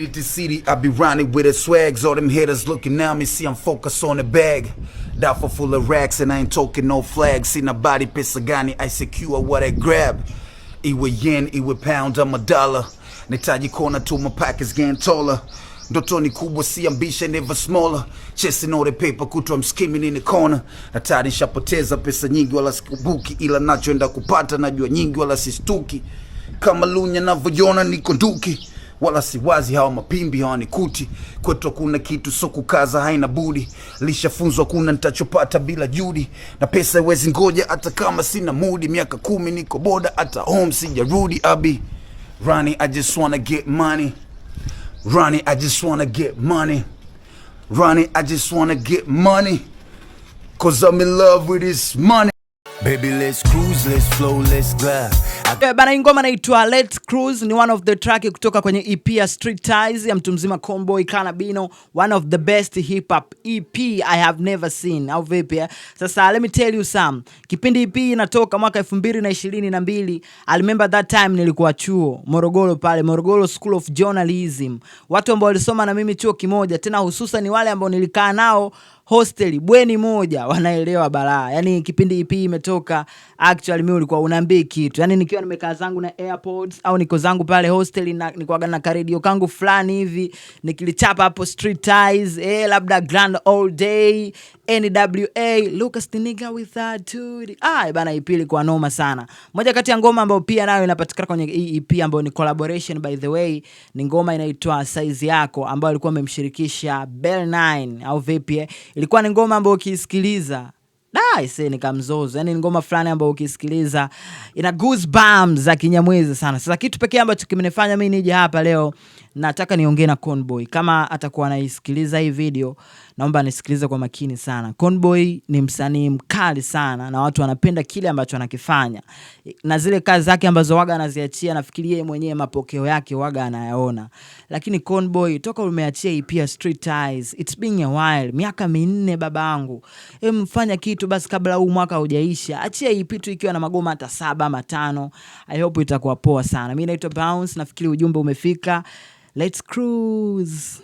The city, I be running with the swags. All them haters looking at me, see I'm focused on the bag. Duffel full of racks and I ain't talking no flags. Sina body pesa gani, I secure what I grab. Iwe yen, iwe pound, I'm a dollar. Nitaji kona to my pockets getting taller. Ndotoni kubwa si ambition never smaller. Chasing all the paper kutwa I'm skimming in the corner. Hatari nishapoteza pesa nyingi wala sikubuki. Ila nachoenda kupata najua nyingi wala sistuki. Kama lunya navyoiona niko nduki. Wala siwazi hawa mapimbi hawanikuti. Kwetu kuna kitu so kukaza haina budi. Lishafunzwa kuna nitachopata bila juhudi. Na pesa haiwezi ngoja hata kama sina mudi. Miaka 10 niko boda hata home sijarudi. Abi Ronnie, I just wanna get money. Ronnie, I just wanna get money. Ronnie, I just wanna get money. Cause I'm in love with this money. Baby, let's cruise, let's flow, let's glide. Bana, ngoma inaitwa Let's Cruise, ni one of the track kutoka kwenye EP ya Street Ties ya mtu mzima Conboy Kanabino, one of the best hip hop EP I have never seen. Au vipi? Sasa let me tell you some. Kipindi EP inatoka mwaka 2022. I remember that time nilikuwa chuo Morogoro pale, Morogoro School of Journalism. Watu ambao walisoma na mimi chuo kimoja, tena hususan ni wale ambao nilikaa nao hostel bweni moja wanaelewa balaa. Yani kipindi EP imetoka, actually mimi ulikuwa unaambia kitu. Yani nikiwa nimekaa zangu na AirPods au niko zangu pale hostel na niko na radio kangu fulani hivi nikilichapa hapo Street Ties, labda Grand All Day, NWA, Lucas the nigga with attitude. Bana EP ilikuwa noma sana. Moja kati ya ngoma ambayo pia nayo inapatikana kwenye EP ambayo ni collaboration by the way, ni ngoma inaitwa Size Yako ambayo alikuwa amemshirikisha Bell 9 au vipi. Ilikuwa ni ngoma ambayo ukisikiliza nikamzozo. Yani ngoma fulani ambayo ukisikiliza ina goosebumps za kinyamwezi sana. Sasa kitu pekee ambacho kimenifanya mimi nije hapa leo, nataka niongee na Conboy. Kama atakuwa anaisikiliza hii video, naomba nisikilize kwa makini sana. Conboy ni msanii mkali sana na watu wanapenda kile ambacho anakifanya. Na zile kazi zake ambazo waga anaziachia, nafikiri yeye mwenyewe mapokeo yake waga anayaona. Lakini Conboy toka umeachia EP ya Street Ties, it's been a while, miaka 4 babangu. Mfanya kitu basi kabla huu mwaka hujaisha. Achia EP tu ikiwa na magoma hata 7 ama 5. I hope itakuwa poa sana. Mimi naitwa Bounce, nafikiri ujumbe umefika. Let's cruise.